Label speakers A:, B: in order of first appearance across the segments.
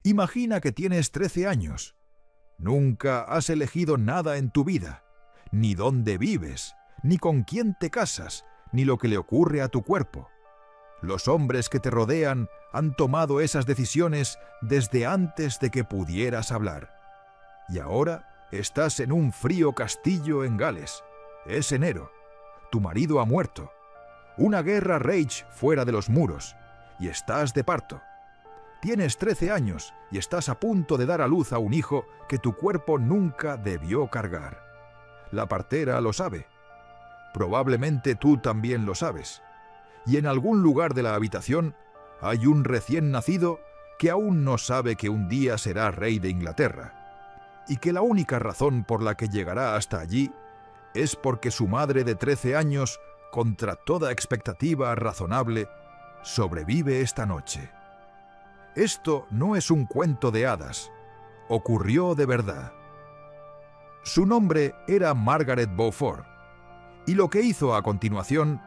A: Imagina que tienes 13 años. Nunca has elegido nada en tu vida, ni dónde vives, ni con quién te casas, ni lo que le ocurre a tu cuerpo. Los hombres que te rodean han tomado esas decisiones desde antes de que pudieras hablar. Y ahora estás en un frío castillo en Gales. Es enero. Tu marido ha muerto. Una guerra rage fuera de los muros. Y estás de parto. Tienes 13 años y estás a punto de dar a luz a un hijo que tu cuerpo nunca debió cargar. La partera lo sabe. Probablemente tú también lo sabes. Y en algún lugar de la habitación hay un recién nacido que aún no sabe que un día será rey de Inglaterra, y que la única razón por la que llegará hasta allí es porque su madre de 13 años, contra toda expectativa razonable, sobrevive esta noche. Esto no es un cuento de hadas, ocurrió de verdad. Su nombre era Margaret Beaufort, y lo que hizo a continuación,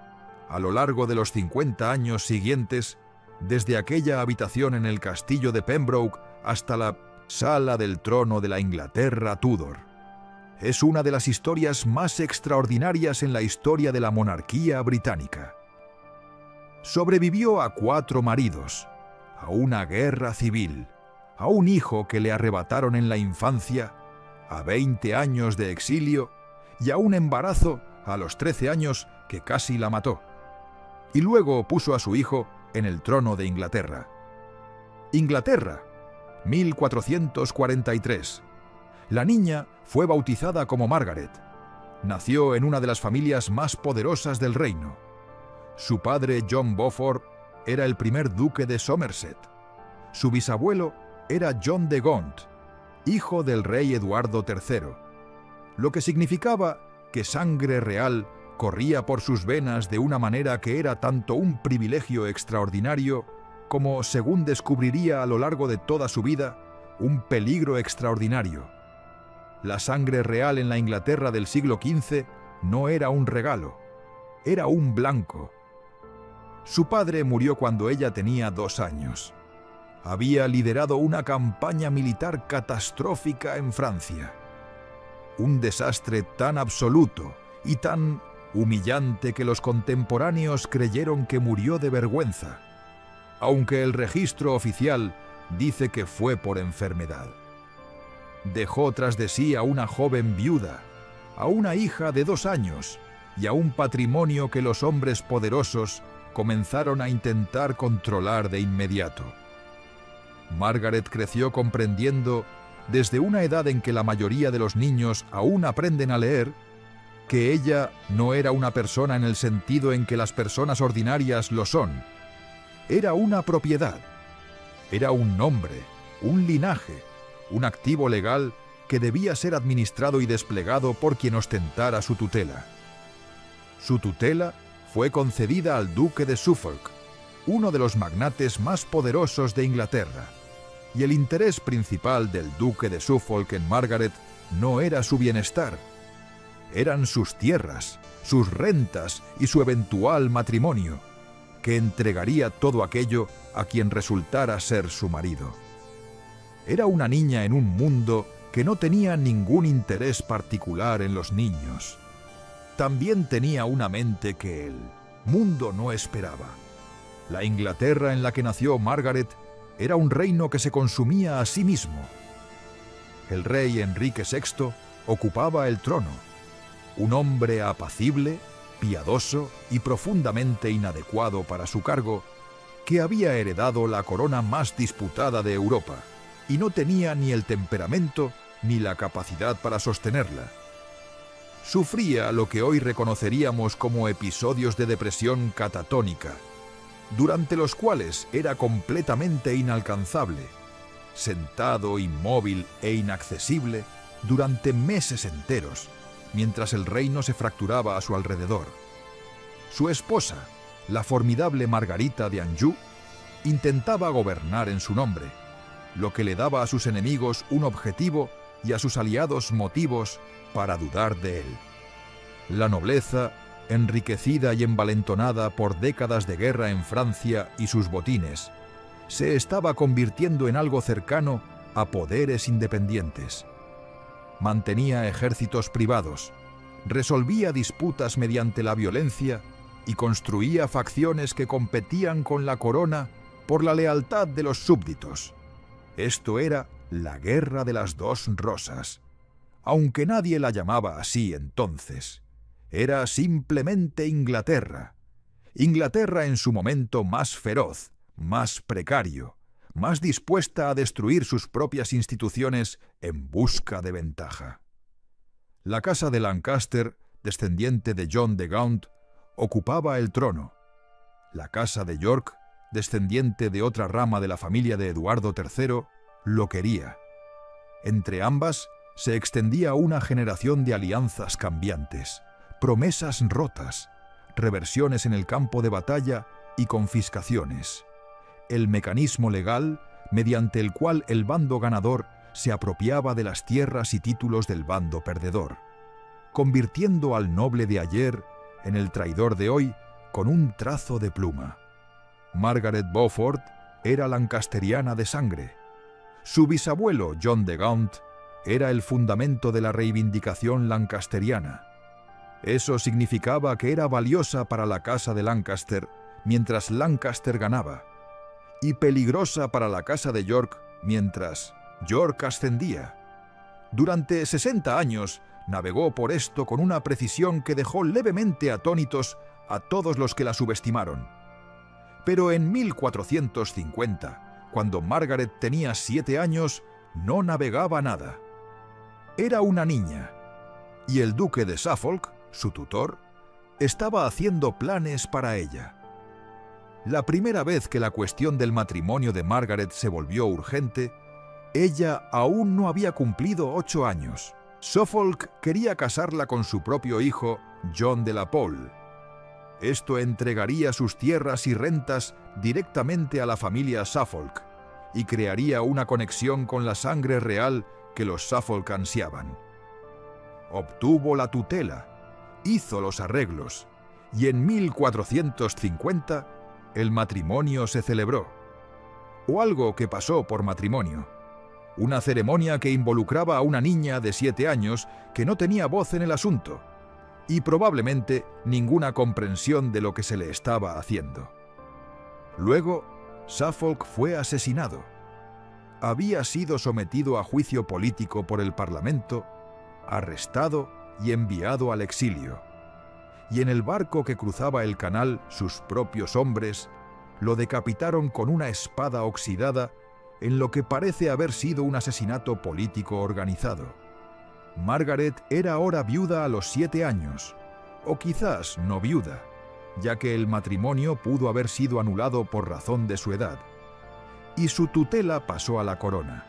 A: a lo largo de los 50 años siguientes, desde aquella habitación en el castillo de Pembroke hasta la sala del trono de la Inglaterra Tudor, es una de las historias más extraordinarias en la historia de la monarquía británica. Sobrevivió a 4 maridos, a una guerra civil, a un hijo que le arrebataron en la infancia, a 20 años de exilio y a un embarazo a los 13 años que casi la mató. Y luego puso a su hijo en el trono de Inglaterra. Inglaterra, 1443. La niña fue bautizada como Margaret. Nació en una de las familias más poderosas del reino. Su padre, John Beaufort, era el primer duque de Somerset. Su bisabuelo era John de Gaunt, hijo del rey Eduardo III, lo que significaba que sangre real corría por sus venas de una manera que era tanto un privilegio extraordinario como, según descubriría a lo largo de toda su vida, un peligro extraordinario. La sangre real en la Inglaterra del siglo XV no era un regalo, era un blanco. Su padre murió cuando ella tenía 2 años. Había liderado una campaña militar catastrófica en Francia. Un desastre tan absoluto y tan humillante que los contemporáneos creyeron que murió de vergüenza, aunque el registro oficial dice que fue por enfermedad. Dejó tras de sí a una joven viuda, a una hija de 2 años y a un patrimonio que los hombres poderosos comenzaron a intentar controlar de inmediato. Margaret creció comprendiendo, desde una edad en que la mayoría de los niños aún aprenden a leer, que ella no era una persona en el sentido en que las personas ordinarias lo son. Era una propiedad. Era un nombre, un linaje, un activo legal que debía ser administrado y desplegado por quien ostentara su tutela. Su tutela fue concedida al duque de Suffolk, uno de los magnates más poderosos de Inglaterra, y el interés principal del duque de Suffolk en Margaret no era su bienestar. Eran sus tierras, sus rentas y su eventual matrimonio, que entregaría todo aquello a quien resultara ser su marido. Era una niña en un mundo que no tenía ningún interés particular en los niños. También tenía una mente que el mundo no esperaba. La Inglaterra en la que nació Margaret era un reino que se consumía a sí mismo. El rey Enrique VI ocupaba el trono, un hombre apacible, piadoso y profundamente inadecuado para su cargo, que había heredado la corona más disputada de Europa y no tenía ni el temperamento ni la capacidad para sostenerla. Sufría lo que hoy reconoceríamos como episodios de depresión catatónica, durante los cuales era completamente inalcanzable, sentado inmóvil e inaccesible durante meses enteros, mientras el reino se fracturaba a su alrededor. Su esposa, la formidable Margarita de Anjou, intentaba gobernar en su nombre, lo que le daba a sus enemigos un objetivo y a sus aliados motivos para dudar de él. La nobleza, enriquecida y envalentonada por décadas de guerra en Francia y sus botines, se estaba convirtiendo en algo cercano a poderes independientes. Mantenía ejércitos privados, resolvía disputas mediante la violencia y construía facciones que competían con la corona por la lealtad de los súbditos. Esto era la Guerra de las Dos Rosas, aunque nadie la llamaba así entonces. Era simplemente Inglaterra. Inglaterra en su momento más feroz, más precario, más dispuesta a destruir sus propias instituciones en busca de ventaja. La casa de Lancaster, descendiente de John de Gaunt, ocupaba el trono. La casa de York, descendiente de otra rama de la familia de Eduardo III, lo quería. Entre ambas se extendía una generación de alianzas cambiantes, promesas rotas, reversiones en el campo de batalla y confiscaciones. El mecanismo legal mediante el cual el bando ganador se apropiaba de las tierras y títulos del bando perdedor, convirtiendo al noble de ayer en el traidor de hoy con un trazo de pluma. Margaret Beaufort era lancasteriana de sangre. Su bisabuelo, John de Gaunt, era el fundamento de la reivindicación lancasteriana. Eso significaba que era valiosa para la casa de Lancaster mientras Lancaster ganaba, y peligrosa para la casa de York mientras York ascendía. Durante 60 años navegó por esto con una precisión que dejó levemente atónitos a todos los que la subestimaron. Pero en 1450, cuando Margaret tenía 7 años, no navegaba nada. Era una niña, y el duque de Suffolk, su tutor, estaba haciendo planes para ella. La primera vez que la cuestión del matrimonio de Margaret se volvió urgente, ella aún no había cumplido 8 años. Suffolk quería casarla con su propio hijo, John de la Pole. Esto entregaría sus tierras y rentas directamente a la familia Suffolk y crearía una conexión con la sangre real que los Suffolk ansiaban. Obtuvo la tutela, hizo los arreglos, y en 1450 el matrimonio se celebró. O algo que pasó por matrimonio. Una ceremonia que involucraba a una niña de 7 años que no tenía voz en el asunto, y probablemente ninguna comprensión de lo que se le estaba haciendo. Luego, Suffolk fue asesinado. Había sido sometido a juicio político por el Parlamento, arrestado y enviado al exilio. Y en el barco que cruzaba el canal, sus propios hombres lo decapitaron con una espada oxidada en lo que parece haber sido un asesinato político organizado. Margaret era ahora viuda a los 7 años, o quizás no viuda, ya que el matrimonio pudo haber sido anulado por razón de su edad, y su tutela pasó a la corona.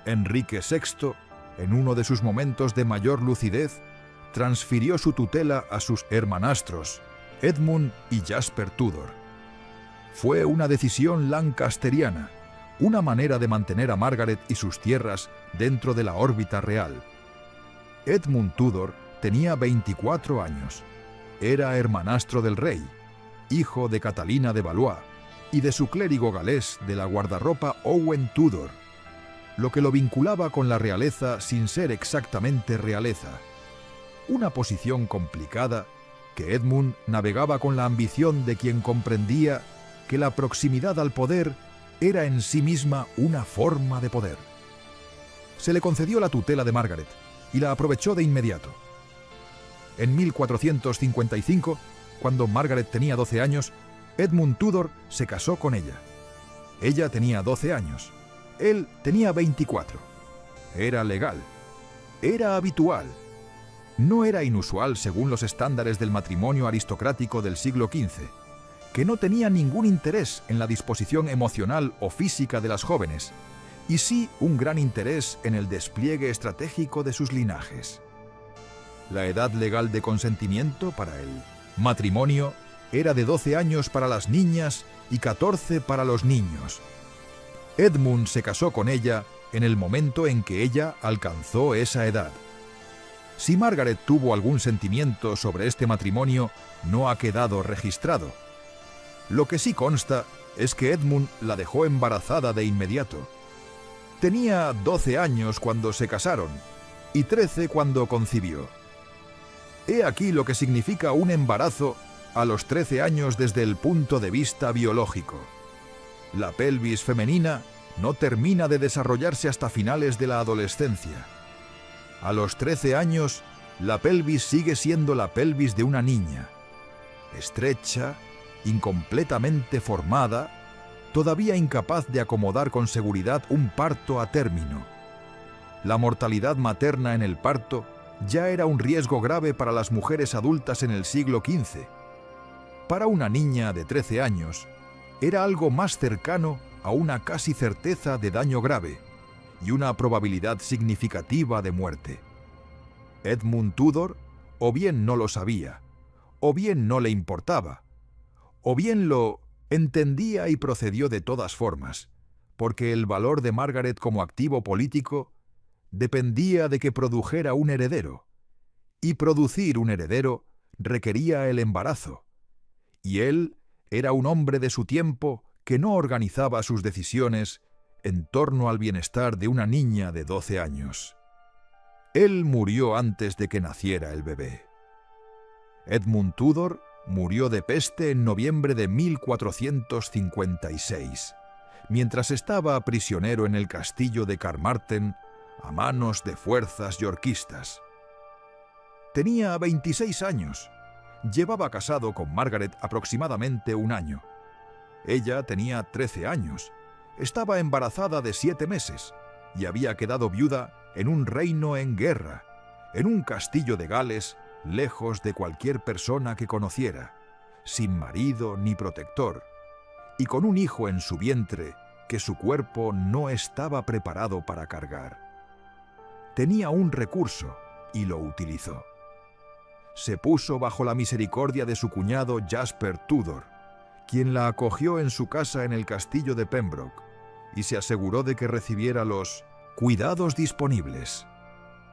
A: Enrique VI, en uno de sus momentos de mayor lucidez, transfirió su tutela a sus hermanastros, Edmund y Jasper Tudor. Fue una decisión lancasteriana, una manera de mantener a Margaret y sus tierras dentro de la órbita real. Edmund Tudor tenía 24 años. Era hermanastro del rey, hijo de Catalina de Valois y de su clérigo galés de la guardarropa Owen Tudor, lo que lo vinculaba con la realeza sin ser exactamente realeza. Una posición complicada que Edmund navegaba con la ambición de quien comprendía que la proximidad al poder era en sí misma una forma de poder. Se le concedió la tutela de Margaret y la aprovechó de inmediato. En 1455, cuando Margaret tenía 12 años, Edmund Tudor se casó con ella. Ella tenía 12 años. Él tenía 24. Era legal. Era habitual. No era inusual según los estándares del matrimonio aristocrático del siglo XV, que no tenía ningún interés en la disposición emocional o física de las jóvenes, y sí un gran interés en el despliegue estratégico de sus linajes. La edad legal de consentimiento para el matrimonio era de 12 años para las niñas y 14 para los niños. Edmund se casó con ella en el momento en que ella alcanzó esa edad. Si Margaret tuvo algún sentimiento sobre este matrimonio, no ha quedado registrado. Lo que sí consta es que Edmund la dejó embarazada de inmediato. Tenía 12 años cuando se casaron y 13 cuando concibió. He aquí lo que significa un embarazo a los 13 años desde el punto de vista biológico. La pelvis femenina no termina de desarrollarse hasta finales de la adolescencia. A los 13 años, la pelvis sigue siendo la pelvis de una niña, estrecha, incompletamente formada, todavía incapaz de acomodar con seguridad un parto a término. La mortalidad materna en el parto ya era un riesgo grave para las mujeres adultas en el siglo XV. Para una niña de 13 años, era algo más cercano a una casi certeza de daño grave y una probabilidad significativa de muerte. Edmund Tudor o bien no lo sabía, o bien no le importaba, o bien lo entendía y procedió de todas formas, porque el valor de Margaret como activo político dependía de que produjera un heredero, y producir un heredero requería el embarazo, y él era un hombre de su tiempo que no organizaba sus decisiones en torno al bienestar de una niña de 12 años. Él murió antes de que naciera el bebé. Edmund Tudor murió de peste en noviembre de 1456, mientras estaba prisionero en el castillo de Carmarthen a manos de fuerzas yorkistas. Tenía 26 años. Llevaba casado con Margaret aproximadamente un año. Ella tenía 13 años. Estaba embarazada de 7 meses y había quedado viuda en un reino en guerra, en un castillo de Gales, lejos de cualquier persona que conociera, sin marido ni protector, y con un hijo en su vientre que su cuerpo no estaba preparado para cargar. Tenía un recurso y lo utilizó. Se puso bajo la misericordia de su cuñado Jasper Tudor, quien la acogió en su casa en el castillo de Pembroke y se aseguró de que recibiera los cuidados disponibles.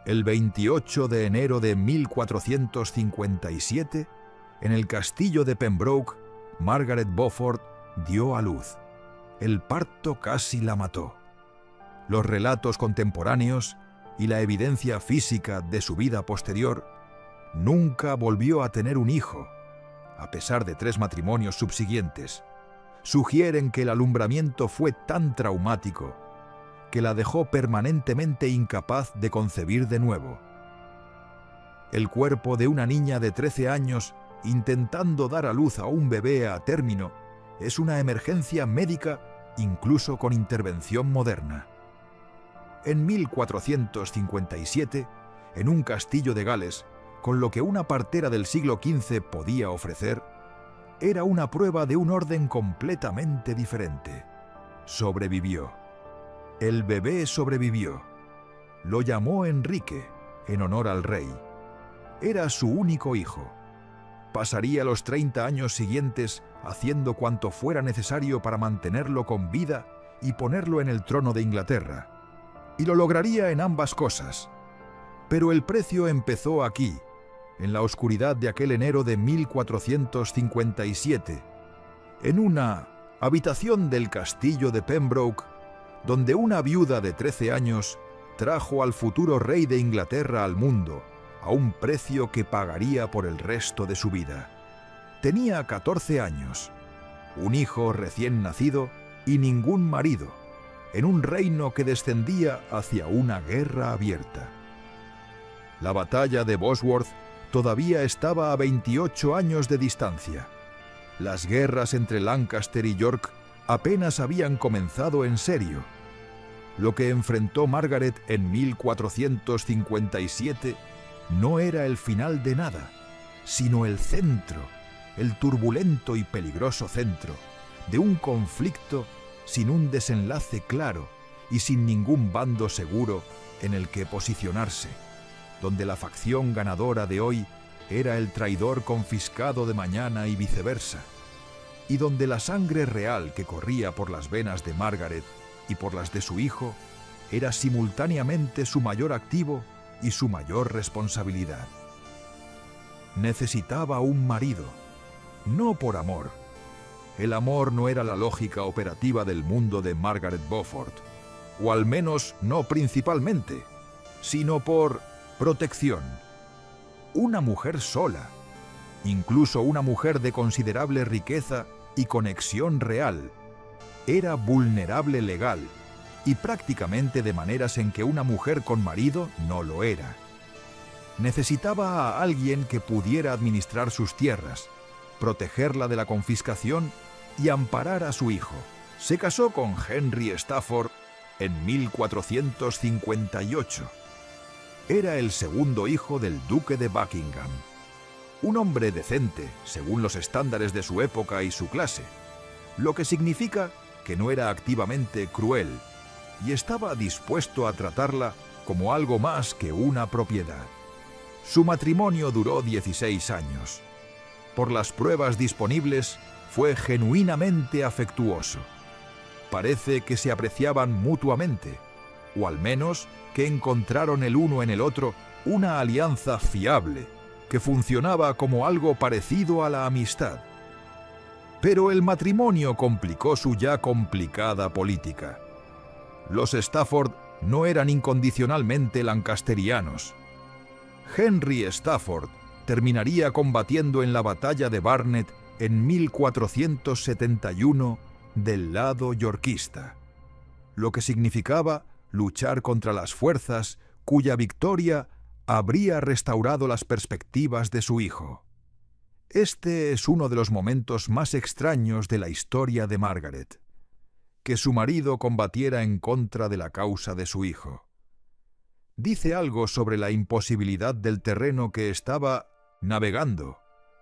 A: El 28 de enero de 1457, en el castillo de Pembroke, Margaret Beaufort dio a luz. El parto casi la mató. Los relatos contemporáneos y la evidencia física de su vida posterior, nunca volvió a tener un hijo, a pesar de 3 matrimonios subsiguientes. Sugieren que el alumbramiento fue tan traumático que la dejó permanentemente incapaz de concebir de nuevo. El cuerpo de una niña de 13 años intentando dar a luz a un bebé a término es una emergencia médica incluso con intervención moderna. En 1457, en un castillo de Gales, con lo que una partera del siglo XV podía ofrecer, era una prueba de un orden completamente diferente. Sobrevivió. El bebé sobrevivió. Lo llamó Enrique, en honor al rey. Era su único hijo. Pasaría los 30 años siguientes haciendo cuanto fuera necesario para mantenerlo con vida y ponerlo en el trono de Inglaterra. Y lo lograría en ambas cosas. Pero el precio empezó aquí, en la oscuridad de aquel enero de 1457, en una habitación del castillo de Pembroke, donde una viuda de 13 años trajo al futuro rey de Inglaterra al mundo a un precio que pagaría por el resto de su vida. Tenía 14 años, un hijo recién nacido y ningún marido, en un reino que descendía hacia una guerra abierta. La batalla de Bosworth todavía estaba a 28 años de distancia. Las guerras entre Lancaster y York apenas habían comenzado en serio. Lo que enfrentó Margaret en 1457 no era el final de nada, sino el centro, el turbulento y peligroso centro, de un conflicto sin un desenlace claro y sin ningún bando seguro en el que posicionarse, donde la facción ganadora de hoy era el traidor confiscado de mañana y viceversa, y donde la sangre real que corría por las venas de Margaret y por las de su hijo era simultáneamente su mayor activo y su mayor responsabilidad. Necesitaba un marido, no por amor, el amor no era la lógica operativa del mundo de Margaret Beaufort, o al menos no principalmente, sino por protección. Una mujer sola, incluso una mujer de considerable riqueza y conexión real, era vulnerable legal y prácticamente de maneras en que una mujer con marido no lo era. Necesitaba a alguien que pudiera administrar sus tierras, protegerla de la confiscación y amparar a su hijo. Se casó con Henry Stafford en 1458. Era el segundo hijo del duque de Buckingham, un hombre decente según los estándares de su época y su clase, lo que significa que no era activamente cruel y estaba dispuesto a tratarla como algo más que una propiedad. Su matrimonio duró 16 años. Por las pruebas disponibles, fue genuinamente afectuoso. Parece que se apreciaban mutuamente, o al menos que encontraron el uno en el otro una alianza fiable, que funcionaba como algo parecido a la amistad. Pero el matrimonio complicó su ya complicada política. Los Stafford no eran incondicionalmente lancasterianos. Henry Stafford terminaría combatiendo en la batalla de Barnet en 1471 del lado yorkista, lo que significaba luchar contra las fuerzas cuya victoria habría restaurado las perspectivas de su hijo. Este es uno de los momentos más extraños de la historia de Margaret, que su marido combatiera en contra de la causa de su hijo. Dice algo sobre la imposibilidad del terreno que estaba navegando,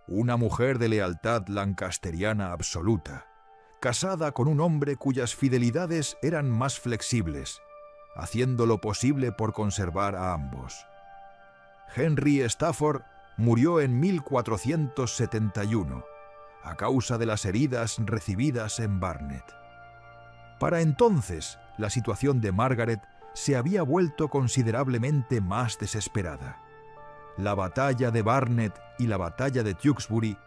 A: una mujer de lealtad lancasteriana absoluta, casada con un hombre cuyas fidelidades eran más flexibles, haciendo lo posible por conservar a ambos. Henry Stafford murió en 1471, a causa de las heridas recibidas en Barnet. Para entonces, la situación de Margaret se había vuelto considerablemente más desesperada. La batalla de Barnet y la batalla de Tewkesbury,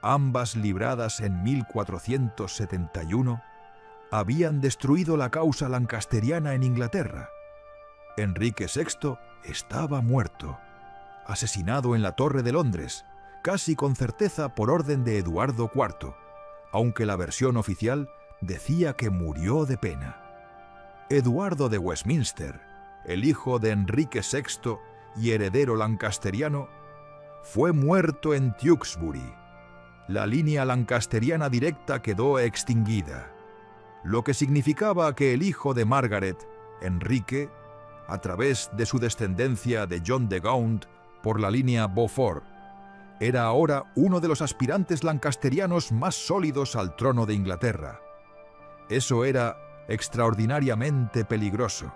A: ambas libradas en 1471, habían destruido la causa lancasteriana en Inglaterra. Enrique VI estaba muerto, asesinado en la Torre de Londres, casi con certeza por orden de Eduardo IV, aunque la versión oficial decía que murió de pena. Eduardo de Westminster, el hijo de Enrique VI y heredero lancasteriano, fue muerto en Tewkesbury. La línea lancasteriana directa quedó extinguida, lo que significaba que el hijo de Margaret, Enrique, a través de su descendencia de John de Gaunt por la línea Beaufort, era ahora uno de los aspirantes lancasterianos más sólidos al trono de Inglaterra. Eso era extraordinariamente peligroso.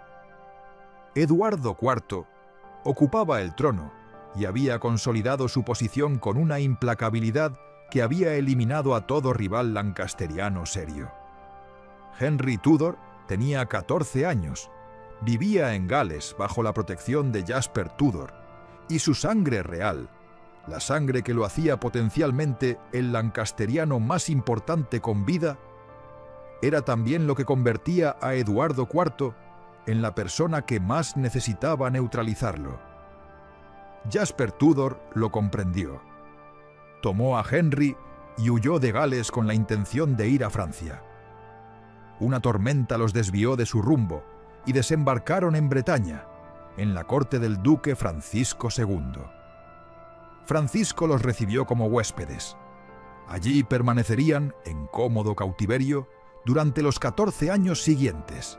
A: Eduardo IV ocupaba el trono y había consolidado su posición con una implacabilidad que había eliminado a todo rival lancasteriano serio. Henry Tudor tenía 14 años, vivía en Gales bajo la protección de Jasper Tudor, y su sangre real, la sangre que lo hacía potencialmente el lancasteriano más importante con vida, era también lo que convertía a Eduardo IV en la persona que más necesitaba neutralizarlo. Jasper Tudor lo comprendió. Tomó a Henry y huyó de Gales con la intención de ir a Francia. Una tormenta los desvió de su rumbo y desembarcaron en Bretaña, en la corte del duque Francisco II. Francisco los recibió como huéspedes. Allí permanecerían en cómodo cautiverio durante los 14 años siguientes.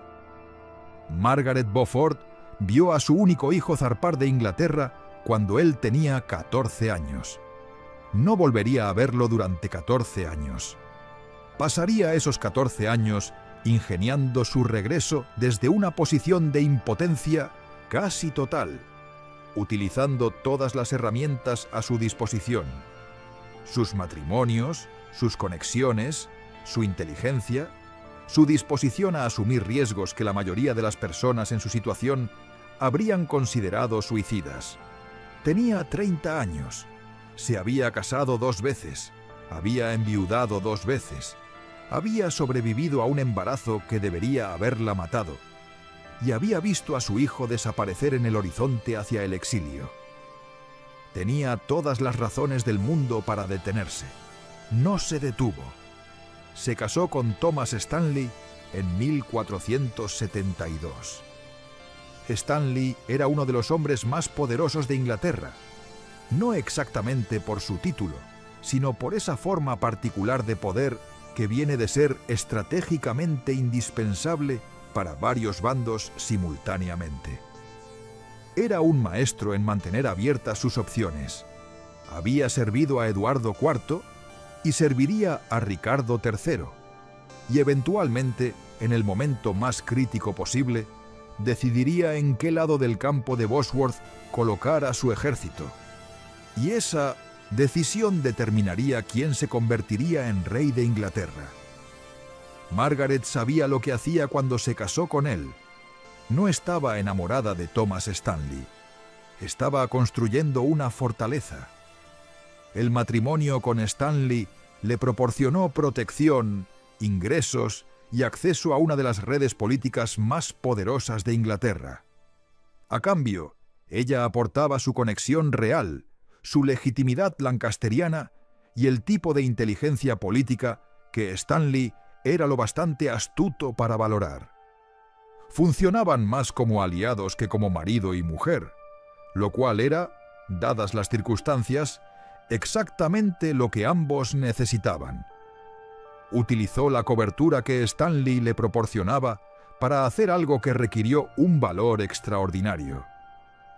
A: Margaret Beaufort vio a su único hijo zarpar de Inglaterra cuando él tenía 14 años. No volvería a verlo durante 14 años. Pasaría esos 14 años ingeniando su regreso desde una posición de impotencia casi total, utilizando todas las herramientas a su disposición: sus matrimonios, sus conexiones, su inteligencia, su disposición a asumir riesgos que la mayoría de las personas en su situación habrían considerado suicidas. Tenía 30 años, se había casado 2 veces, había enviudado 2 veces, Había sobrevivido a un embarazo que debería haberla matado y había visto a su hijo desaparecer en el horizonte hacia el exilio. Tenía todas las razones del mundo para detenerse. No se detuvo. Se casó con Thomas Stanley en 1472. Stanley era uno de los hombres más poderosos de Inglaterra, no exactamente por su título, sino por esa forma particular de poder que viene de ser estratégicamente indispensable para varios bandos simultáneamente. Era un maestro en mantener abiertas sus opciones. Había servido a Eduardo IV y serviría a Ricardo III, y eventualmente, en el momento más crítico posible, decidiría en qué lado del campo de Bosworth colocar a su ejército. Y esa decisión determinaría quién se convertiría en rey de Inglaterra. Margaret sabía lo que hacía cuando se casó con él. No estaba enamorada de Thomas Stanley. Estaba construyendo una fortaleza. El matrimonio con Stanley le proporcionó protección, ingresos y acceso a una de las redes políticas más poderosas de Inglaterra. A cambio, ella aportaba su conexión real, su legitimidad lancasteriana y el tipo de inteligencia política que Stanley era lo bastante astuto para valorar. Funcionaban más como aliados que como marido y mujer, lo cual era, dadas las circunstancias, exactamente lo que ambos necesitaban. Utilizó la cobertura que Stanley le proporcionaba para hacer algo que requirió un valor extraordinario.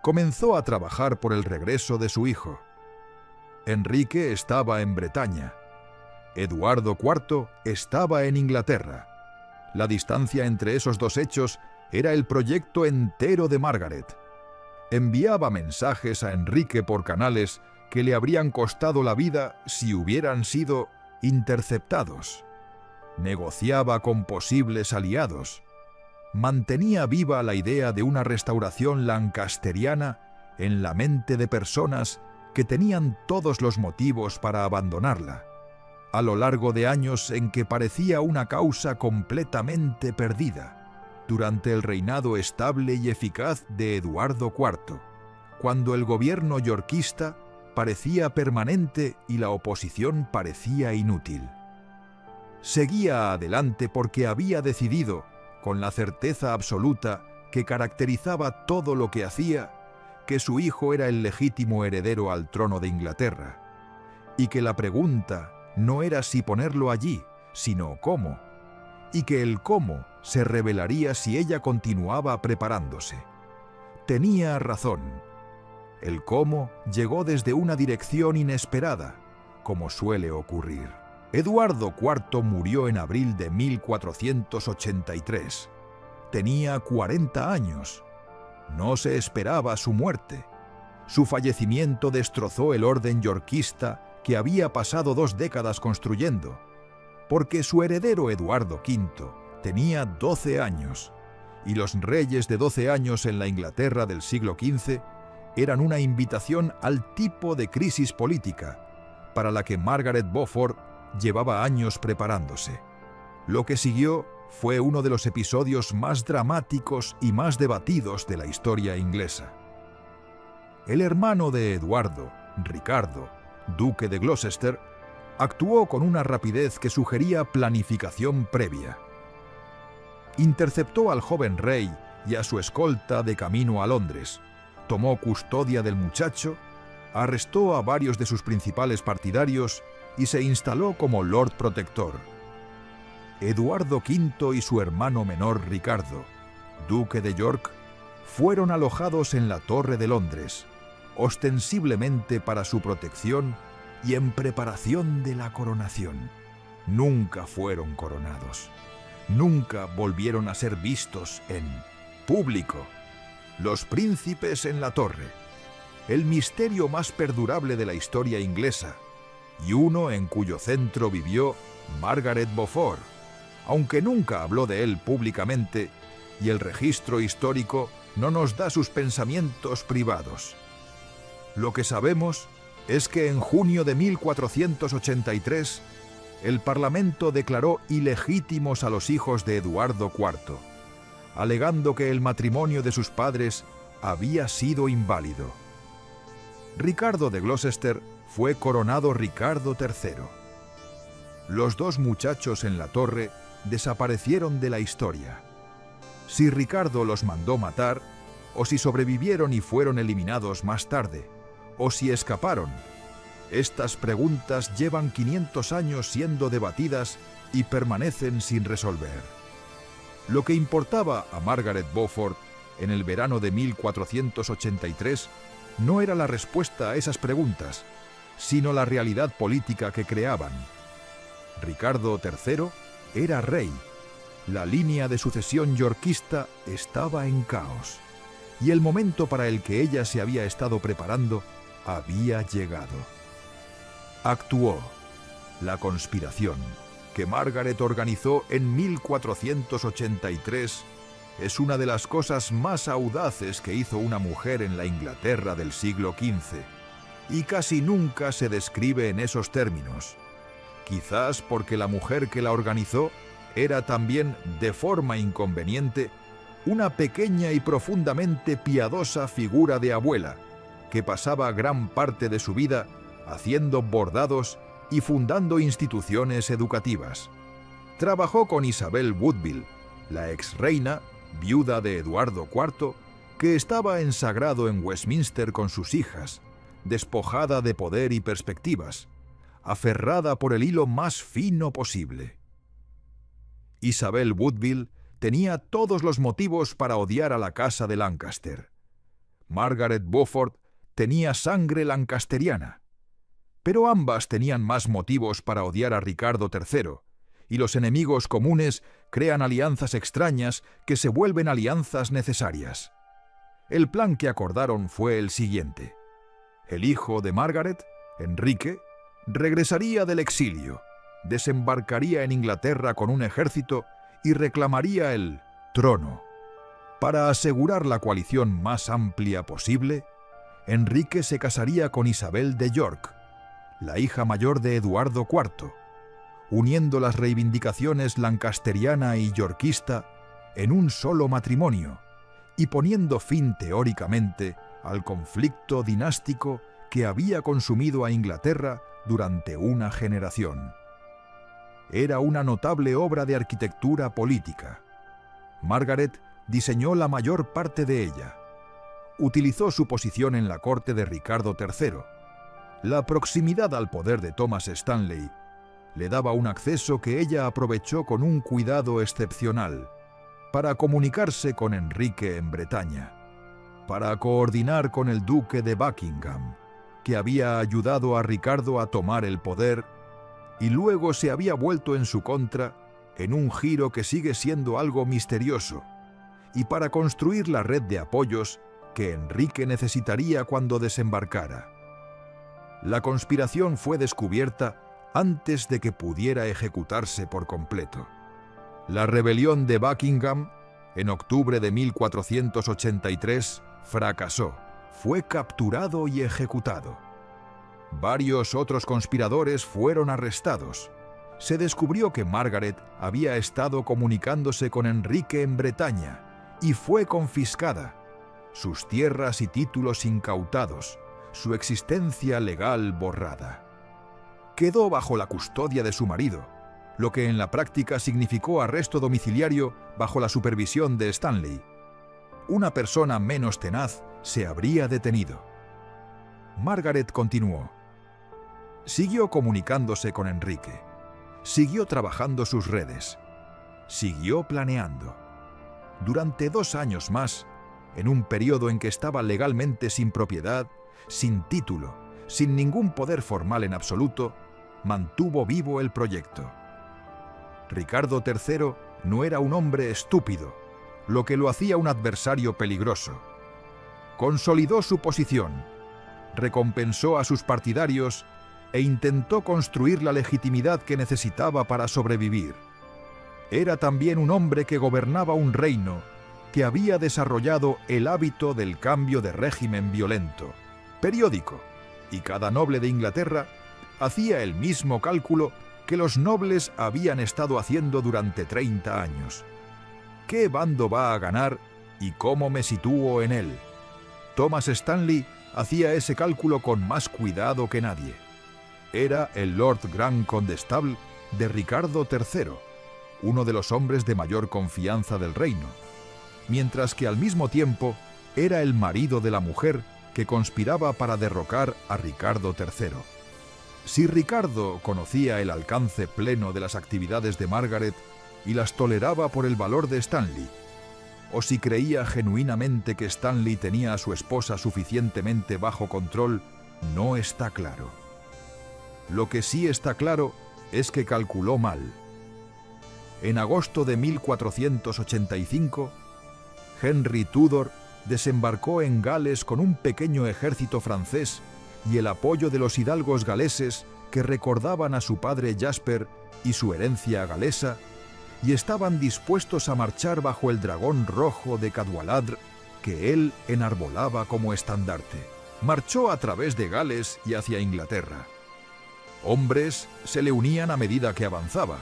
A: Comenzó a trabajar por el regreso de su hijo. Enrique estaba en Bretaña. Eduardo IV estaba en Inglaterra. La distancia entre esos dos hechos era el proyecto entero de Margaret. Enviaba mensajes a Enrique por canales que le habrían costado la vida si hubieran sido interceptados. Negociaba con posibles aliados. Mantenía viva la idea de una restauración lancasteriana en la mente de personas que tenían todos los motivos para abandonarla, a lo largo de años en que parecía una causa completamente perdida, durante el reinado estable y eficaz de Eduardo IV, cuando el gobierno yorquista parecía permanente y la oposición parecía inútil. Seguía adelante porque había decidido, con la certeza absoluta que caracterizaba todo lo que hacía, que su hijo era el legítimo heredero al trono de Inglaterra, y que la pregunta no era si ponerlo allí, sino cómo, y que el cómo se revelaría si ella continuaba preparándose. Tenía razón. El cómo llegó desde una dirección inesperada, como suele ocurrir. Eduardo IV murió en abril de 1483. Tenía 40 años. No se esperaba su muerte. Su fallecimiento destrozó el orden yorquista que había pasado 2 décadas construyendo, porque su heredero Eduardo V tenía 12 años, y los reyes de 12 años en la Inglaterra del siglo XV eran una invitación al tipo de crisis política para la que Margaret Beaufort llevaba años preparándose. Lo que siguió fue uno de los episodios más dramáticos y más debatidos de la historia inglesa. El hermano de Eduardo, Ricardo, duque de Gloucester, actuó con una rapidez que sugería planificación previa. Interceptó al joven rey y a su escolta de camino a Londres, tomó custodia del muchacho, arrestó a varios de sus principales partidarios y se instaló como Lord Protector. Eduardo V y su hermano menor Ricardo, duque de York, fueron alojados en la Torre de Londres, ostensiblemente para su protección y en preparación de la coronación. Nunca fueron coronados. Nunca volvieron a ser vistos en público. Los príncipes en la torre, el misterio más perdurable de la historia inglesa, y uno en cuyo centro vivió Margaret Beaufort, aunque nunca habló de él públicamente, y el registro histórico no nos da sus pensamientos privados. Lo que sabemos es que en junio de 1483, el Parlamento declaró ilegítimos a los hijos de Eduardo IV, alegando que el matrimonio de sus padres había sido inválido. Ricardo de Gloucester fue coronado Ricardo III. Los dos muchachos en la torre desaparecieron de la historia. Si Ricardo los mandó matar, o si sobrevivieron y fueron eliminados más tarde, o si escaparon. Estas preguntas llevan 500 años siendo debatidas y permanecen sin resolver. Lo que importaba a Margaret Beaufort en el verano de 1483 no era la respuesta a esas preguntas, sino la realidad política que creaban. Ricardo III era rey. La línea de sucesión yorkista estaba en caos, y el momento para el que ella se había estado preparando había llegado. Actuó. La conspiración que Margaret organizó en 1483 es una de las cosas más audaces que hizo una mujer en la Inglaterra del siglo XV, y casi nunca se describe en esos términos. Quizás porque la mujer que la organizó era también, de forma inconveniente, una pequeña y profundamente piadosa figura de abuela, que pasaba gran parte de su vida haciendo bordados y fundando instituciones educativas. Trabajó con Isabel Woodville, la ex-reina, viuda de Eduardo IV, que estaba en sagrado en Westminster con sus hijas, despojada de poder y perspectivas, aferrada por el hilo más fino posible. Isabel Woodville tenía todos los motivos para odiar a la casa de Lancaster. Margaret Beaufort tenía sangre lancasteriana, pero ambas tenían más motivos para odiar a Ricardo III, y los enemigos comunes crean alianzas extrañas que se vuelven alianzas necesarias. El plan que acordaron fue el siguiente. El hijo de Margaret, Enrique, regresaría del exilio, desembarcaría en Inglaterra con un ejército y reclamaría el trono. Para asegurar la coalición más amplia posible, Enrique se casaría con Isabel de York, la hija mayor de Eduardo IV, uniendo las reivindicaciones lancasteriana y yorkista en un solo matrimonio y poniendo fin teóricamente al conflicto dinástico que había consumido a Inglaterra durante una generación. Era una notable obra de arquitectura política. Margaret diseñó la mayor parte de ella. Utilizó su posición en la corte de Ricardo III. La proximidad al poder de Thomas Stanley le daba un acceso que ella aprovechó con un cuidado excepcional para comunicarse con Enrique en Bretaña, para coordinar con el duque de Buckingham, que había ayudado a Ricardo a tomar el poder y luego se había vuelto en su contra en un giro que sigue siendo algo misterioso, y para construir la red de apoyos que Enrique necesitaría cuando desembarcara. La conspiración fue descubierta antes de que pudiera ejecutarse por completo. La rebelión de Buckingham, en octubre de 1483, fracasó. Fue capturado y ejecutado. Varios otros conspiradores fueron arrestados. Se descubrió que Margaret había estado comunicándose con Enrique en Bretaña y fue confiscada. Sus tierras y títulos incautados, su existencia legal borrada. Quedó bajo la custodia de su marido, lo que en la práctica significó arresto domiciliario bajo la supervisión de Stanley. Una persona menos tenaz se habría detenido. Margaret continuó. Siguió comunicándose con Enrique. Siguió trabajando sus redes. Siguió planeando. Durante 2 años más, en un periodo en que estaba legalmente sin propiedad, sin título, sin ningún poder formal en absoluto, mantuvo vivo el proyecto. Ricardo III no era un hombre estúpido, lo que lo hacía un adversario peligroso. Consolidó su posición, recompensó a sus partidarios e intentó construir la legitimidad que necesitaba para sobrevivir. Era también un hombre que gobernaba un reino que había desarrollado el hábito del cambio de régimen violento, periódico, y cada noble de Inglaterra hacía el mismo cálculo que los nobles habían estado haciendo durante 30 años. ¿Qué bando va a ganar y cómo me sitúo en él? Thomas Stanley hacía ese cálculo con más cuidado que nadie. Era el Lord Grand Condestable de Ricardo III, uno de los hombres de mayor confianza del reino, mientras que al mismo tiempo era el marido de la mujer que conspiraba para derrocar a Ricardo III. Si Ricardo conocía el alcance pleno de las actividades de Margaret y las toleraba por el valor de Stanley, o si creía genuinamente que Stanley tenía a su esposa suficientemente bajo control, no está claro. Lo que sí está claro es que calculó mal. En agosto de 1485, Henry Tudor desembarcó en Gales con un pequeño ejército francés y el apoyo de los hidalgos galeses que recordaban a su padre Jasper y su herencia galesa, y estaban dispuestos a marchar bajo el dragón rojo de Cadwaladr que él enarbolaba como estandarte. Marchó a través de Gales y hacia Inglaterra. Hombres se le unían a medida que avanzaba,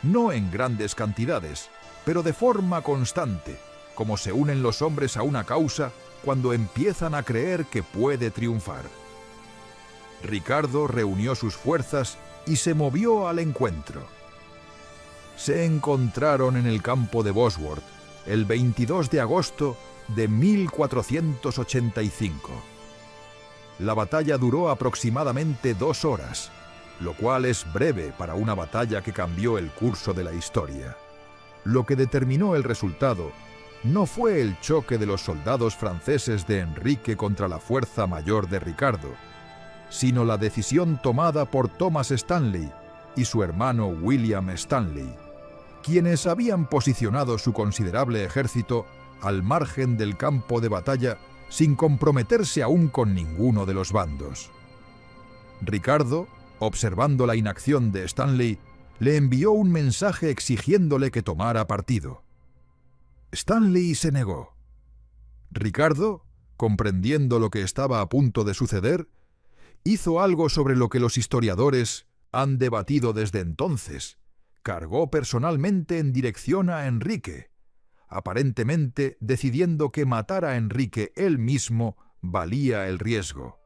A: no en grandes cantidades, pero de forma constante, como se unen los hombres a una causa cuando empiezan a creer que puede triunfar. Ricardo reunió sus fuerzas y se movió al encuentro. Se encontraron en el campo de Bosworth el 22 de agosto de 1485. La batalla duró aproximadamente 2 horas, lo cual es breve para una batalla que cambió el curso de la historia. Lo que determinó el resultado no fue el choque de los soldados franceses de Enrique contra la fuerza mayor de Ricardo, sino la decisión tomada por Thomas Stanley y su hermano William Stanley, quienes habían posicionado su considerable ejército al margen del campo de batalla sin comprometerse aún con ninguno de los bandos. Ricardo, observando la inacción de Stanley, le envió un mensaje exigiéndole que tomara partido. Stanley se negó. Ricardo, comprendiendo lo que estaba a punto de suceder, hizo algo sobre lo que los historiadores han debatido desde entonces. Cargó personalmente en dirección a Enrique, aparentemente decidiendo que matar a Enrique él mismo valía el riesgo,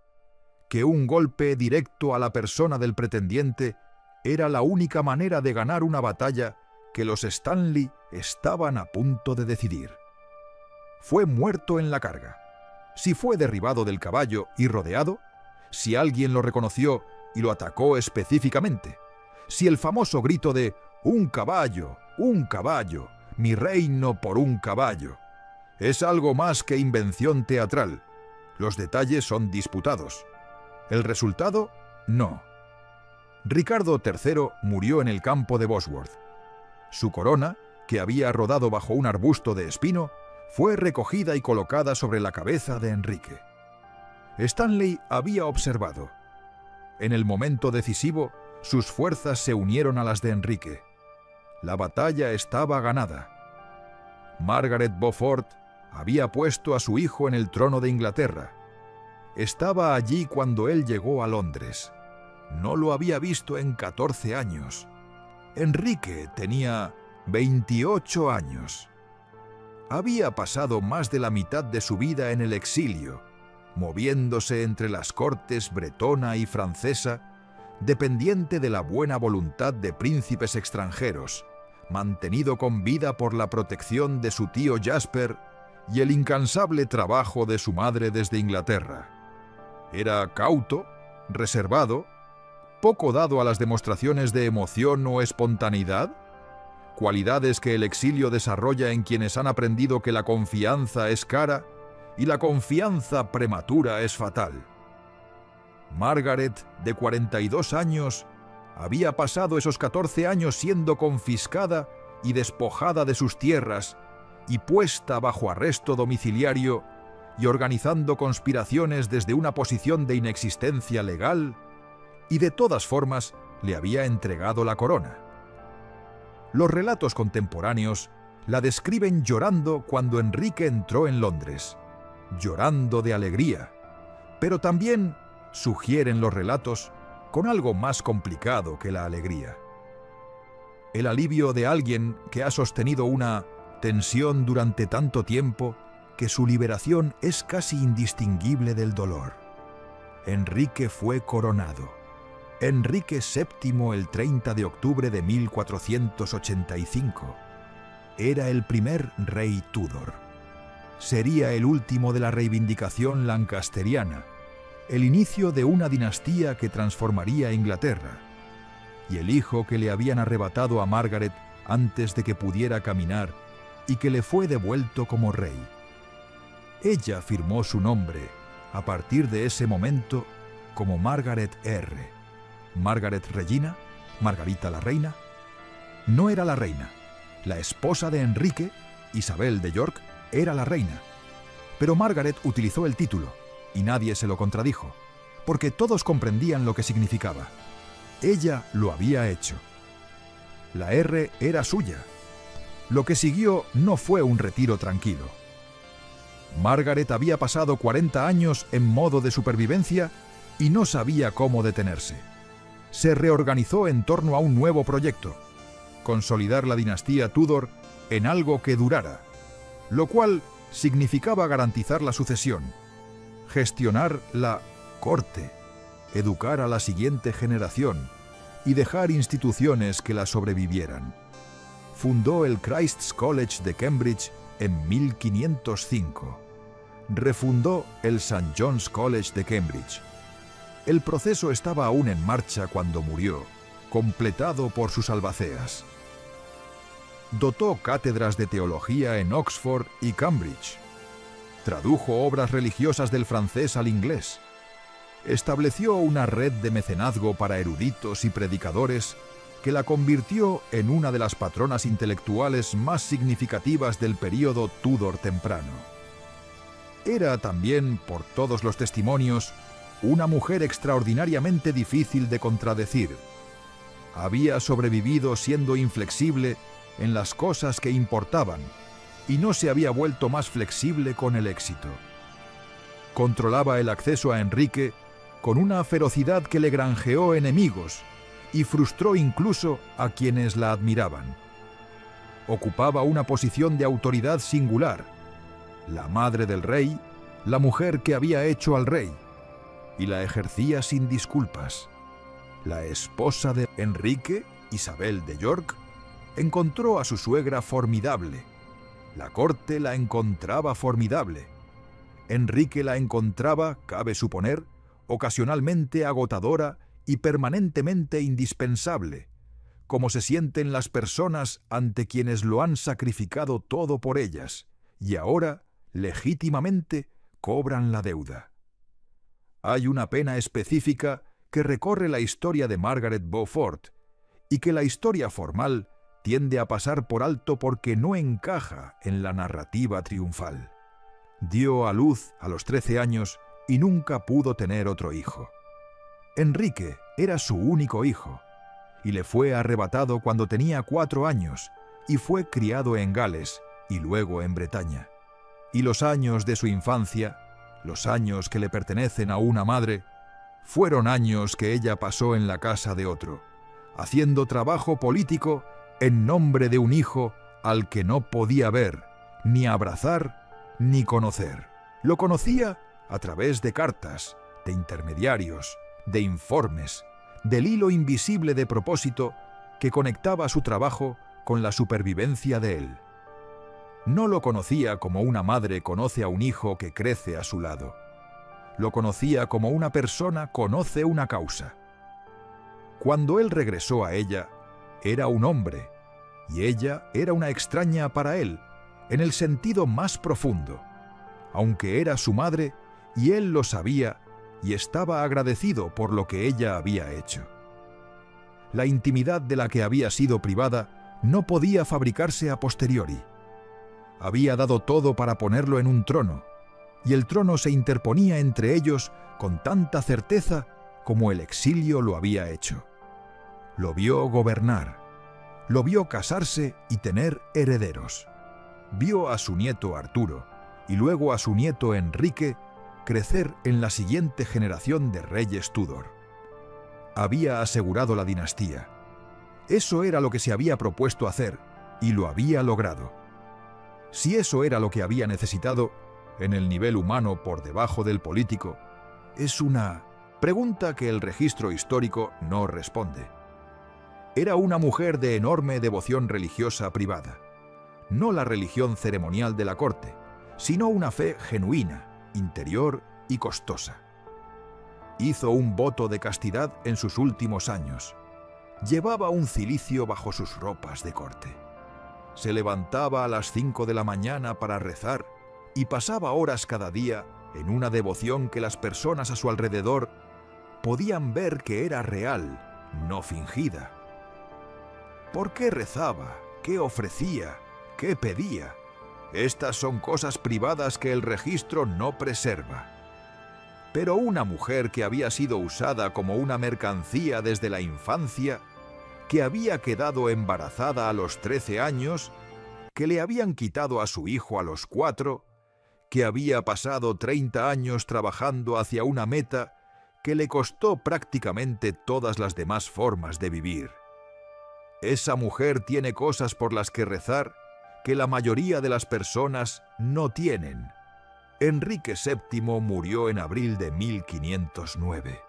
A: que un golpe directo a la persona del pretendiente era la única manera de ganar una batalla que los Stanley estaban a punto de decidir. Fue muerto en la carga. Si fue derribado del caballo y rodeado, si alguien lo reconoció y lo atacó específicamente, si el famoso grito de un caballo, mi reino por un caballo, es algo más que invención teatral. Los detalles son disputados. El resultado, no. Ricardo III murió en el campo de Bosworth. Su corona, que había rodado bajo un arbusto de espino, fue recogida y colocada sobre la cabeza de Enrique. Stanley había observado. En el momento decisivo, sus fuerzas se unieron a las de Enrique. La batalla estaba ganada. Margaret Beaufort había puesto a su hijo en el trono de Inglaterra. Estaba allí cuando él llegó a Londres. No lo había visto en 14 años. Enrique tenía 28 años. Había pasado más de la mitad de su vida en el exilio, moviéndose entre las cortes bretona y francesa, dependiente de la buena voluntad de príncipes extranjeros, mantenido con vida por la protección de su tío Jasper y el incansable trabajo de su madre desde Inglaterra. Era cauto, reservado, poco dado a las demostraciones de emoción o espontaneidad, cualidades que el exilio desarrolla en quienes han aprendido que la confianza es cara y la confianza prematura es fatal. Margaret, de 42 años, había pasado esos 14 años siendo confiscada y despojada de sus tierras y puesta bajo arresto domiciliario y organizando conspiraciones desde una posición de inexistencia legal, y de todas formas le había entregado la corona. Los relatos contemporáneos la describen llorando cuando Enrique entró en Londres, llorando de alegría, pero también sugieren los relatos con algo más complicado que la alegría. el alivio de alguien que ha sostenido una tensión durante tanto tiempo que su liberación es casi indistinguible del dolor. Enrique fue coronado. Enrique VII el 30 de octubre de 1485. Era el primer rey Tudor. Sería el último de la reivindicación lancasteriana, el inicio de una dinastía que transformaría Inglaterra, y el hijo que le habían arrebatado a Margaret antes de que pudiera caminar y que le fue devuelto como rey. Ella firmó su nombre, a partir de ese momento, como Margaret R. ¿Margaret Regina? ¿Margarita la reina? No era la reina. La esposa de Enrique, Isabel de York, era la reina. Pero Margaret utilizó el título, y nadie se lo contradijo, porque todos comprendían lo que significaba. Ella lo había hecho. La R era suya. Lo que siguió no fue un retiro tranquilo. Margaret había pasado 40 años en modo de supervivencia y no sabía cómo detenerse. Se reorganizó en torno a un nuevo proyecto: consolidar la dinastía Tudor en algo que durara, lo cual significaba garantizar la sucesión, gestionar la corte, educar a la siguiente generación y dejar instituciones que la sobrevivieran. Fundó el Christ's College de Cambridge en 1505. Refundó el St. John's College de Cambridge. El proceso estaba aún en marcha cuando murió, completado por sus albaceas. Dotó cátedras de teología en Oxford y Cambridge. Tradujo obras religiosas del francés al inglés. Estableció una red de mecenazgo para eruditos y predicadores que la convirtió en una de las patronas intelectuales más significativas del período Tudor temprano. Era también, por todos los testimonios, una mujer extraordinariamente difícil de contradecir. Había sobrevivido siendo inflexible en las cosas que importaban y no se había vuelto más flexible con el éxito. Controlaba el acceso a Enrique con una ferocidad que le granjeó enemigos y frustró incluso a quienes la admiraban. Ocupaba una posición de autoridad singular: la madre del rey, la mujer que había hecho al rey, y la ejercía sin disculpas. La esposa de Enrique, Isabel de York, encontró a su suegra formidable. La corte la encontraba formidable. Enrique la encontraba, cabe suponer, ocasionalmente agotadora y permanentemente indispensable, como se sienten las personas ante quienes lo han sacrificado todo por ellas, y ahora, legítimamente, cobran la deuda. Hay una pena específica que recorre la historia de Margaret Beaufort, y que la historia formal tiende a pasar por alto porque no encaja en la narrativa triunfal. Dio a luz a los 13 años y nunca pudo tener otro hijo. Enrique era su único hijo, y le fue arrebatado cuando tenía 4 años, y fue criado en Gales y luego en Bretaña. Y los años de su infancia, los años que le pertenecen a una madre, fueron años que ella pasó en la casa de otro, haciendo trabajo político en nombre de un hijo al que no podía ver, ni abrazar, ni conocer. Lo conocía a través de cartas, de intermediarios, de informes, del hilo invisible de propósito que conectaba su trabajo con la supervivencia de él. No lo conocía como una madre conoce a un hijo que crece a su lado. Lo conocía como una persona conoce una causa. Cuando él regresó a ella, era un hombre, y ella era una extraña para él, en el sentido más profundo, aunque era su madre y él lo sabía y estaba agradecido por lo que ella había hecho. La intimidad de la que había sido privada no podía fabricarse a posteriori. Había dado todo para ponerlo en un trono, y el trono se interponía entre ellos con tanta certeza como el exilio lo había hecho. Lo vio gobernar, lo vio casarse y tener herederos. Vio a su nieto Arturo y luego a su nieto Enrique crecer en la siguiente generación de reyes Tudor. Había asegurado la dinastía. Eso era lo que se había propuesto hacer, y lo había logrado. Si eso era lo que había necesitado, en el nivel humano por debajo del político, es una pregunta que el registro histórico no responde. Era una mujer de enorme devoción religiosa privada. No la religión ceremonial de la corte, sino una fe genuina, interior y costosa. Hizo un voto de castidad en sus últimos años. Llevaba un cilicio bajo sus ropas de corte. Se levantaba a las 5 de la mañana para rezar y pasaba horas cada día en una devoción que las personas a su alrededor podían ver que era real, no fingida. ¿Por qué rezaba? ¿Qué ofrecía? ¿Qué pedía? Estas son cosas privadas que el registro no preserva. Pero una mujer que había sido usada como una mercancía desde la infancia, que había quedado embarazada a los 13 años, que le habían quitado a su hijo a los 4, que había pasado 30 años trabajando hacia una meta que le costó prácticamente todas las demás formas de vivir. Esa mujer tiene cosas por las que rezar que la mayoría de las personas no tienen. Enrique VII murió en abril de 1509.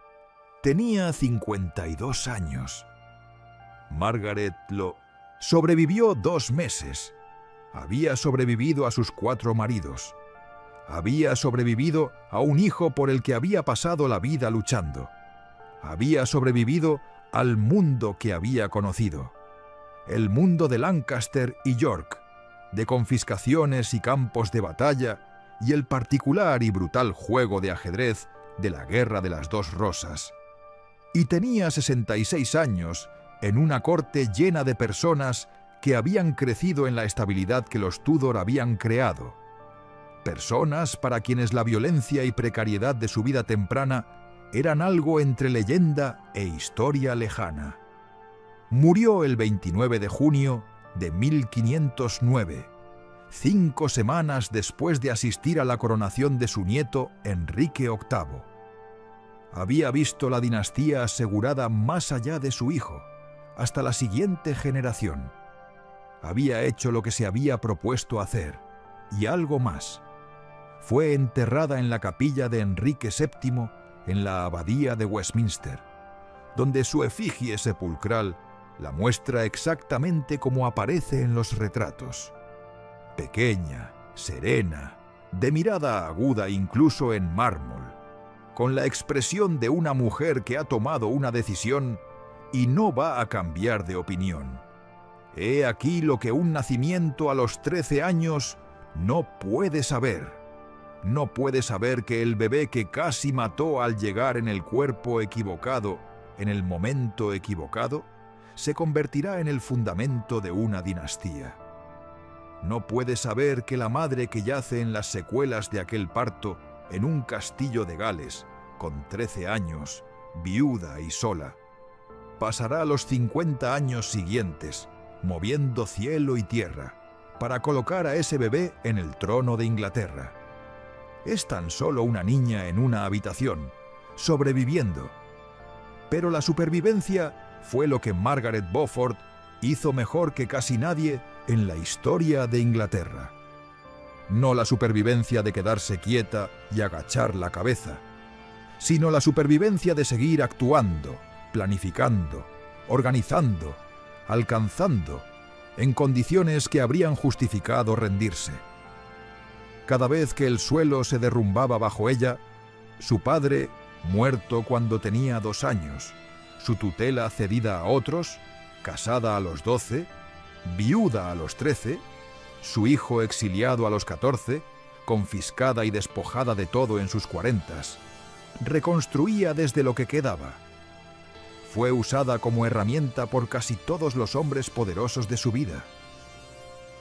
A: Tenía 52 años. Margaret lo sobrevivió 2 meses. Había sobrevivido a sus 4 maridos. Había sobrevivido a un hijo por el que había pasado la vida luchando. Había sobrevivido al mundo que había conocido. El mundo de Lancaster y York, de confiscaciones y campos de batalla, y el particular y brutal juego de ajedrez de la Guerra de las Dos Rosas. Y tenía 66 años en una corte llena de personas que habían crecido en la estabilidad que los Tudor habían creado. Personas para quienes la violencia y precariedad de su vida temprana eran algo entre leyenda e historia lejana. Murió el 29 de junio de 1509, 5 semanas después de asistir a la coronación de su nieto Enrique VIII. Había visto la dinastía asegurada más allá de su hijo, hasta la siguiente generación. Había hecho lo que se había propuesto hacer, y algo más. Fue enterrada en la capilla de Enrique VII en la abadía de Westminster, donde su efigie sepulcral la muestra exactamente como aparece en los retratos. Pequeña, serena, de mirada aguda incluso en mármol, con la expresión de una mujer que ha tomado una decisión y no va a cambiar de opinión. He aquí lo que un nacimiento a los 13 años no puede saber. No puede saber que el bebé que casi mató al llegar en el cuerpo equivocado, en el momento equivocado, se convertirá en el fundamento de una dinastía. No puede saber que la madre que yace en las secuelas de aquel parto en un castillo de Gales, con 13 años, viuda y sola, pasará los 50 años siguientes, moviendo cielo y tierra, para colocar a ese bebé en el trono de Inglaterra. Es tan solo una niña en una habitación, sobreviviendo. Pero la supervivencia fue lo que Margaret Beaufort hizo mejor que casi nadie en la historia de Inglaterra. No la supervivencia de quedarse quieta y agachar la cabeza, sino la supervivencia de seguir actuando, planificando, organizando, alcanzando, en condiciones que habrían justificado rendirse. Cada vez que el suelo se derrumbaba bajo ella, su padre, muerto cuando tenía 2 años, su tutela cedida a otros, casada a los 12, viuda a los 13, su hijo exiliado a los 14, confiscada y despojada de todo en sus 40, reconstruía desde lo que quedaba. Fue usada como herramienta por casi todos los hombres poderosos de su vida.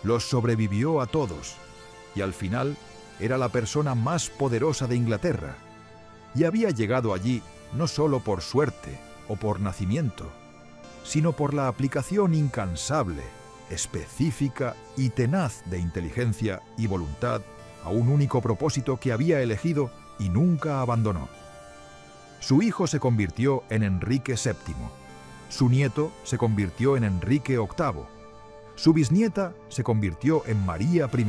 A: Los sobrevivió a todos, y al final era la persona más poderosa de Inglaterra, y había llegado allí no solo por suerte o por nacimiento, sino por la aplicación incansable, específica y tenaz de inteligencia y voluntad a un único propósito que había elegido y nunca abandonó. Su hijo se convirtió en Enrique VII, Su nieto se convirtió en Enrique VIII. Su bisnieta se convirtió en María I.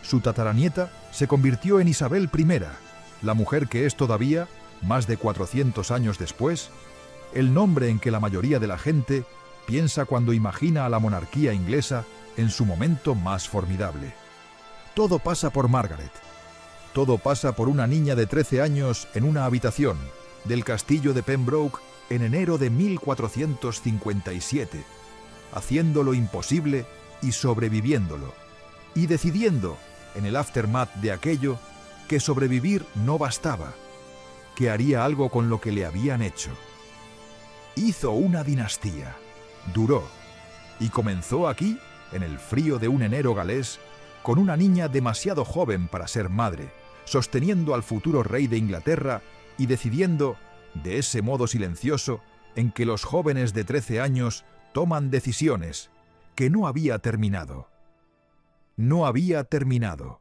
A: Su tataranieta se convirtió en Isabel I, la mujer que es todavía, más de 400 años después, el nombre en que la mayoría de la gente piensa cuando imagina a la monarquía inglesa en su momento más formidable. Todo pasa por Margaret. Todo pasa por una niña de 13 años en una habitación del castillo de Pembroke en enero de 1457, haciendo lo imposible y sobreviviéndolo, y decidiendo, en el aftermath de aquello, que sobrevivir no bastaba, que haría algo con lo que le habían hecho. Hizo una dinastía, duró, y comenzó aquí, en el frío de un enero galés, con una niña demasiado joven para ser madre, sosteniendo al futuro rey de Inglaterra y decidiendo, de ese modo silencioso, en que los jóvenes de 13 años toman decisiones, que no había terminado. No había terminado.